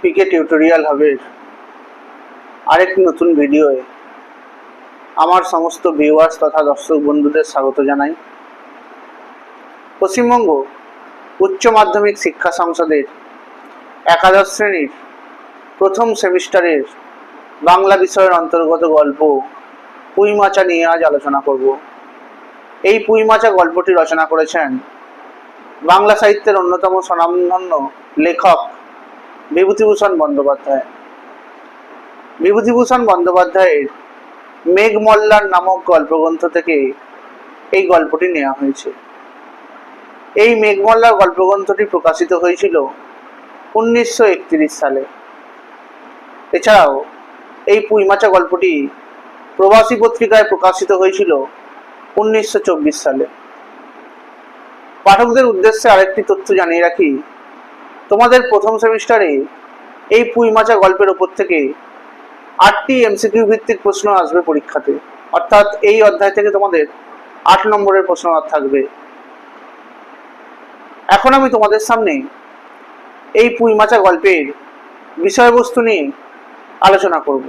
পিকে tutorial হাবের আরেকটি নতুন ভিডিওয়ে আমার সমস্ত ভিউয়ার্স তথা দর্শক বন্ধুদের স্বাগত জানাই। পশ্চিমবঙ্গ উচ্চ মাধ্যমিক শিক্ষা সংসদের একাদশ শ্রেণীর প্রথম সেমিস্টারের বাংলা বিষয়ের অন্তর্গত গল্প পুঁই মাচা নিয়ে আজ আলোচনা করব। এই পুঁই মাচা গল্পটি রচনা করেছেন বাংলা সাহিত্যের অন্যতম স্বনামধন্য লেখক বিভূতিভূষণ বন্দ্যোপাধ্যায়। বিভূতিভূষণ বন্দ্যোপাধ্যায়ের মেঘমল্লার নামক গল্পগ্রন্থ থেকে এই গল্পটি নেওয়া হয়েছে। এই মেঘমল্লার গল্পগ্রন্থটি প্রকাশিত হয়েছিল 1931 সালে। এছাড়াও এই পুঁই মাচা গল্পটি প্রবাসী পত্রিকায় প্রকাশিত হয়েছিল 1924 সালে। পাঠকদের উদ্দেশ্যে আরেকটি তথ্য জানিয়ে রাখি, তোমাদের প্রথম সেমিস্টারে এই পুঁই মাচা গল্পের ওপর থেকে 8টি এমসিকিউ ভিত্তিক প্রশ্ন আসবে পরীক্ষাতে, অর্থাৎ এই অধ্যায় থেকে তোমাদের 8 নম্বরের প্রশ্ন থাকবে। এখন আমি তোমাদের সামনে এই পুঁই মাচা গল্পের বিষয়বস্তু নিয়ে আলোচনা করব।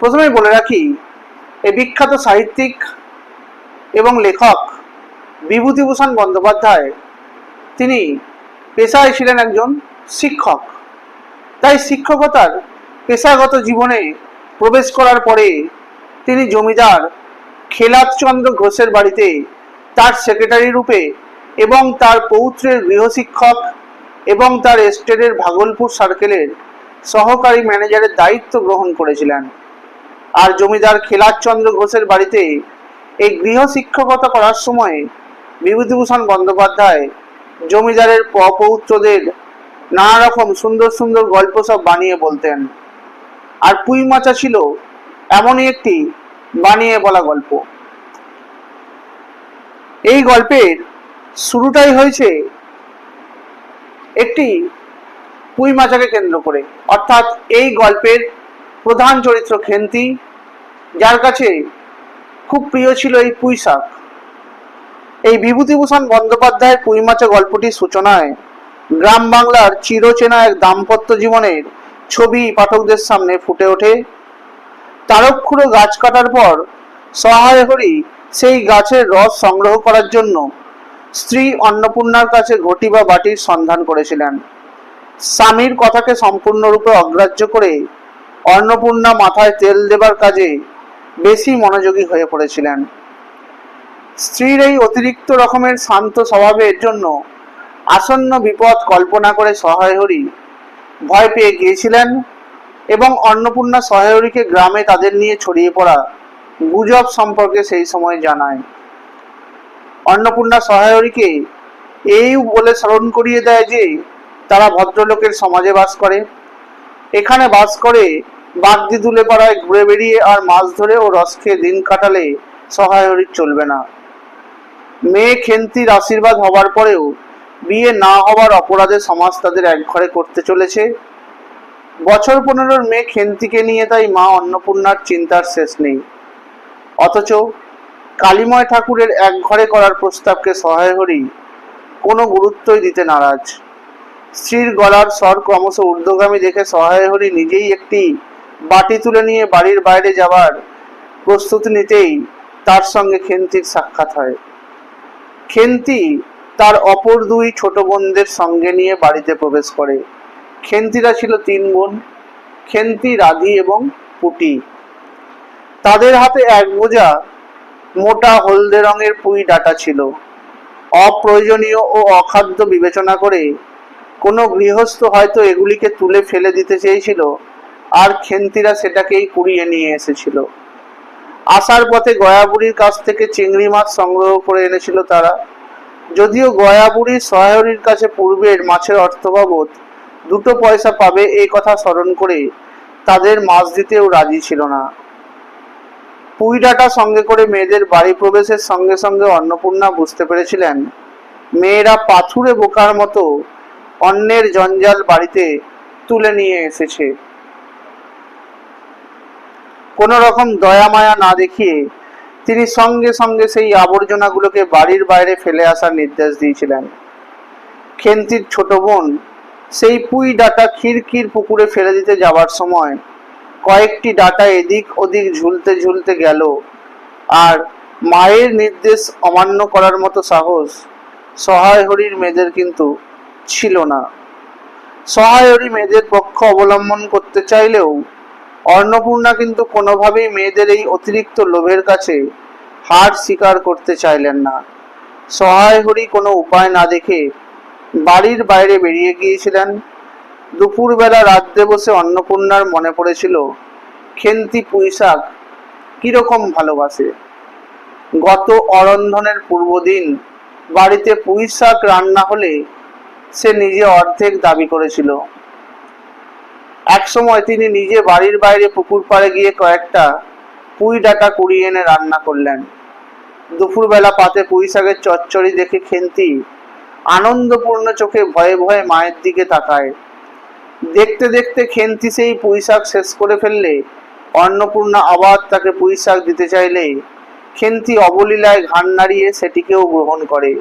প্রথমেই বলে রাখি, এই বিখ্যাত সাহিত্যিক এবং লেখক বিভূতিভূষণ বন্দ্যোপাধ্যায় তিনি পেশায় ছিলেন একজন শিক্ষক। তাই শিক্ষকতার পেশাগত জীবনে প্রবেশ করার পরে তিনি জমিদার খেলাতচন্দ্র ঘোষের বাড়িতে তার সেক্রেটারি রূপে এবং তার পৌত্রের গৃহশিক্ষক এবং তার এস্টেটের ভাগলপুর সার্কেলের সহকারী ম্যানেজারের দায়িত্ব গ্রহণ করেছিলেন। আর জমিদার খেলাতচন্দ্র ঘোষের বাড়িতে এই গৃহশিক্ষকতা করার সময় বিভূতিভূষণ বন্দ্যোপাধ্যায় জমিদারের পৌত্রদের নানা রকম সুন্দর সুন্দর গল্প সব বানিয়ে বলতেন। আর পুঁই মাচা ছিল এমনই একটি বানিয়ে বলা গল্প। এই গল্পের শুরুটাই হয়েছে একটি পুঁই মাচাকে কেন্দ্র করে, অর্থাৎ এই গল্পের প্রধান চরিত্র খেন্তি, যার কাছে খুব প্রিয় ছিল এই পুঁই শাক। এই বিভূতিভূষণ বন্দ্যোপাধ্যায়ের পুঁই মাচা গল্পটির সূচনায় গ্রাম বাংলার চিরচেনা এক দাম্পত্য জীবনের ছবি পাঠকদের সামনে ফুটে ওঠে। তারকখুড়ো গাছ কাটার পর সহায় হরি সেই গাছের রস সংগ্রহ করার জন্য স্ত্রী অন্নপূর্ণার কাছে ঘটি বা বাটির সন্ধান করেছিলেন। স্বামীর কথাকে সম্পূর্ণরূপে অগ্রাহ্য করে অন্নপূর্ণা মাথায় তেল দেবার কাজে বেশি মনোযোগী হয়ে পড়েছিলেন। স্ত্রীর এই অতিরিক্ত রকমের শান্ত স্বভাবের জন্য আসন্ন বিপদ কল্পনা করে সহায় হরি ভয় পেয়ে গিয়েছিলেন এবং অন্নপূর্ণা সহায় হরিকে গ্রামে তাদের নিয়ে ছড়িয়ে পড়া গুজব সম্পর্কে সেই সময় জানায়। অন্নপূর্ণা সহায় হরিকে এই বলে স্মরণ করিয়ে দেয় যে তারা ভদ্রলোকের সমাজে বাস করে, এখানে বাস করে বাগদি দুলে পাড়ায় ঘুরে বেরিয়ে আর মাছ ধরে ও রস খেয়ে দিন কাটালে সহায় হরির চলবে না। মেয়ে খেন্তির আশীর্বাদ হবার পরেও বিয়ে না হওয়ার অপরাধে সমাজ তাদের এক ঘরে করতে চলেছে। বছর 15 মেয়ে খেন্তিকে নিয়ে তাই মা অন্নপূর্ণার চিন্তার শেষ নেই। অথচ কালীময় ঠাকুরের এক ঘরে করার প্রস্তাবকে সহায় হরি কোনো গুরুত্বই দিতে নারাজ। স্ত্রীর গলার স্বর ক্রমশ ঊর্ধ্বগামী দেখে সহায় হরি নিজেই একটি বাটি তুলে নিয়ে বাড়ির বাইরে যাবার প্রস্তুতি নিতেই তার সঙ্গে খেন্তির সাক্ষাৎ হয়। খেন্তি তার অপর 2 ছোট বোনদের সঙ্গে নিয়ে বাড়িতে প্রবেশ করে। খেন্তিরা ছিল 3 বোন, খেন্তি, রাধি এবং পুটি। তাদের হাতে এক বোঝা মোটা হলদে রঙের পুঁই ডাঁটা ছিল। অপ্রয়োজনীয় ও অখাদ্য বিবেচনা করে কোনো গৃহস্থ হয়তো এগুলিকে তুলে ফেলে দিতে চেয়েছিল, আর খেন্তিরা সেটাকেই কুড়িয়ে নিয়ে এসেছিল। আসার পথে গয়াবুড়ির কাছ থেকে চিংড়ি মাছ সংগ্রহ করে এনেছিল তারা। যদিও গয়াবুড়ি সহায় হরির কাছে পূর্বের মাছের অর্থ বাবদ 2 পয়সা পাবে এই কথা স্মরণ করে তাদের মাছ দিতেও রাজি ছিল না। পুঁই ডাঁটা সঙ্গে করে মেয়েদের বাড়ি প্রবেশের সঙ্গে সঙ্গে অন্নপূর্ণা বুঝতে পেরেছিলেন মেয়েরা পাথুরে বোকার মতো অন্যের জঞ্জাল বাড়িতে তুলে নিয়ে এসেছে। কোনো রকম দয়া মায়া না দেখিয়ে তিনি সঙ্গে সঙ্গে সেই আবর্জনাগুলোকে বাড়ির বাইরে ফেলে আসার নির্দেশ দিয়েছিলেন। খেন্তির ছোট বোন সেই পুঁই ডাঁটা খিরখির পুকুরে ফেলে দিতে যাবার সময় কয়েকটি ডাঁটা এদিক ওদিক ঝুলতে ঝুলতে গেল, আর মায়ের নির্দেশ অমান্য করার মতো সাহস সহায় হরির মেয়েদের কিন্তু ছিল না। সহায় হরি মেয়েদের পক্ষ অবলম্বন করতে চাইলেও অন্নপূর্ণা কিন্তু কোনোভাবেই মেয়েদের এই অতিরিক্ত লোভের কাছে হার স্বীকার করতে চাইলেন না। সহায় হরি কোনো উপায় না দেখে বাড়ির বাইরে বেরিয়ে গিয়েছিলেন। দুপুরবেলা রাত্রে বসে অন্নপূর্ণার মনে পড়েছিল খেন্তি পুঁইশাক কিরকম ভালোবাসে। গত অরন্ধনের পূর্বদিন বাড়িতে পুঁইশাক রান্না হলে সে নিজে অর্ধেক দাবি করেছিল। একসময় তিনি নিজে বাড়ির বাইরে পুকুর পাড়ে গিয়ে কয়েকটা পুঁই ডাঁটা কুড়িয়ে এনে রান্না করলেন। দুপুরবেলা পাতে পুঁইশাকের চচ্চড়ি দেখে খেন্তি আনন্দপূর্ণ চোখে ভয়ে ভয়ে মায়ের দিকে তাকায়। দেখতে দেখতে খেন্তি সেই পুঁইশাক শেষ করে ফেললে অন্নপূর্ণা আবার তাকে পুঁইশাক দিতে চাইলে খেন্তি অবলীলায় ঘাড় নাড়িয়ে সেটিকেও গ্রহণ করে।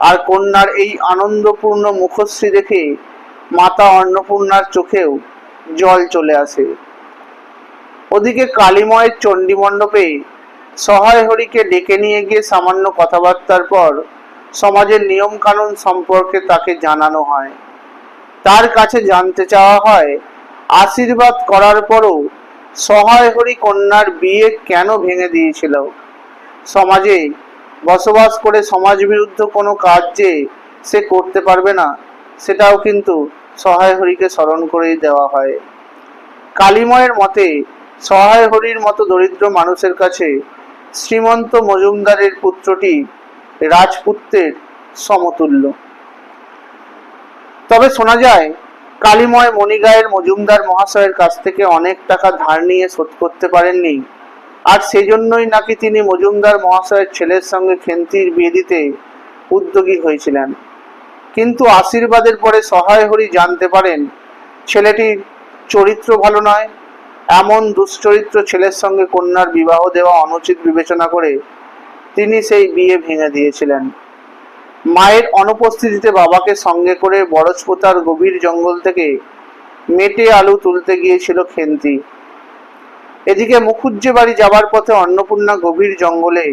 আর কন্যার এই আনন্দপূর্ণ মুখশ্রী দেখে মাতা অন্নপূর্ণার চোখেও জল চলে আসে। ওদিকে কালীময়ের চণ্ডী মণ্ডপে সহায় হরিকে ডেকে নিয়ে গিয়ে সামান্য কথাবার্তার পর সমাজের নিয়ম কানুন সম্পর্কে তাকে জানানো হয়। তার কাছে জানতে চাওয়া হয় আশীর্বাদ করার পরও সহায় হরি কন্যার বিয়ে কেন ভেঙে দিয়েছিল। সমাজে বসবাস করে সমাজ বিরুদ্ধ কোনো কাজ যে সে করতে পারবে না সেটাও কিন্তু সহায় হরিকে স্মরণ করে দেওয়া হয়। কালীময়ের মতে সহায় হরির মতো দরিদ্র মানুষের কাছে শ্রীমন্ত মজুমদারের পুত্রটি রাজপুত্রের সমতুল্য। তবে শোনা যায় কালীময় মণিগায়ের মজুমদার মহাশয়ের কাছ থেকে অনেক টাকা ধার নিয়ে শোধ করতে পারেননি, আর সেজন্যই নাকি তিনি মজুমদার মহাশয়ের ছেলের সঙ্গে খেন্তির বিয়ে দিতে উদ্যোগী হয়েছিলেন। কিন্তু আশীর্বাদের পরে সহায় হরি জানতে পারেন ছেলেটির চরিত্র ভালো নয়। এমন দুশ্চরিত্র ছেলের সঙ্গে কন্যার বিবাহ দেওয়া অনুচিত বিবেচনা করে তিনি সেই বিয়ে ভেঙে দিয়েছিলেন। মায়ের অনুপস্থিতিতে বাবাকে সঙ্গে করে বরজপোতার গভীর জঙ্গল থেকে মেটে আলু তুলতে গিয়েছিল খেন্তি। এদিকে মুখুজ্জে বাড়ি যাবার পথে অন্নপূর্ণা গভীর জঙ্গলে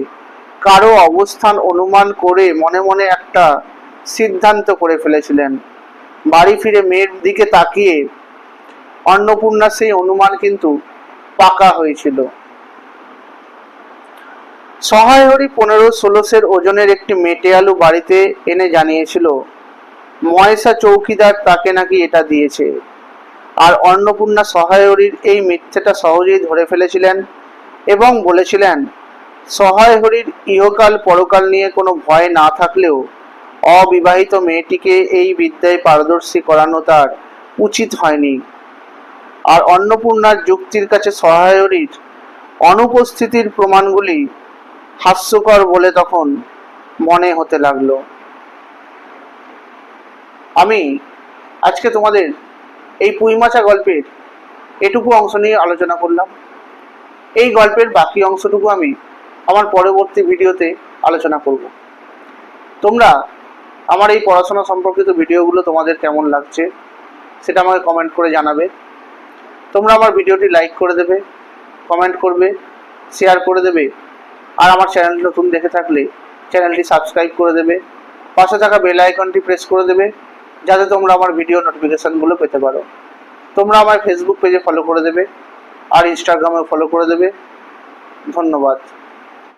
কারো অবস্থান অনুমান করে মনে মনে একটা সিদ্ধান্ত করে ফেলেছিলেন। বাড়ি ফিরে মেয়ের দিকে তাকিয়ে অন্নপূর্ণা সেই অনুমান কিন্তু পাকা হয়েছিল। সহায় হরি 15-16 সের ওজনের একটি মেটে আলু বাড়িতে এনে জানিয়েছিল ময়সা চৌকিদার তাকে নাকি এটা দিয়েছে। আর অন্নপূর্ণা সহায় হরির এই মিথ্যেটা সহজেই ধরে ফেলেছিলেন এবং বলেছিলেন সহায় হরির ইহকাল পরকাল নিয়ে কোনো ভয় না থাকলেও অবিবাহিত মেয়েটিকে এই বিদ্যায় পারদর্শী করানো তার উচিত হয়নি। আর অন্নপূর্ণার যুক্তির কাছে সহায় হরির অনুপস্থিতির প্রমাণগুলি হাস্যকর বলে তখন মনে হতে লাগলো। আমি আজকে তোমাদের এই পুঁইমাচা গল্পের এটুকু অংশ নিয়ে আলোচনা করলাম। এই গল্পের বাকি অংশটুকু আমি আমার পরবর্তী ভিডিওতে আলোচনা করব। তোমরা আমার এই পড়াশোনা সম্পর্কিত ভিডিওগুলো তোমাদের কেমন লাগছে সেটা আমাকে কমেন্ট করে জানাবে। তোমরা আমার ভিডিওটি লাইক করে দেবে, কমেন্ট করবে, শেয়ার করে দেবে, আর আমার চ্যানেল নতুন দেখে থাকলে চ্যানেলটি সাবস্ক্রাইব করে দেবে। পাশে থাকা বেল আইকনটি প্রেস করে দেবে যাতে তোমরা আমার ভিডিও নোটিফিকেশনগুলো পেতে পারো। তোমরা আমার ফেসবুক পেজে ফলো করে দেবে আর ইনস্টাগ্রামে ফলো করে দেবে। ধন্যবাদ।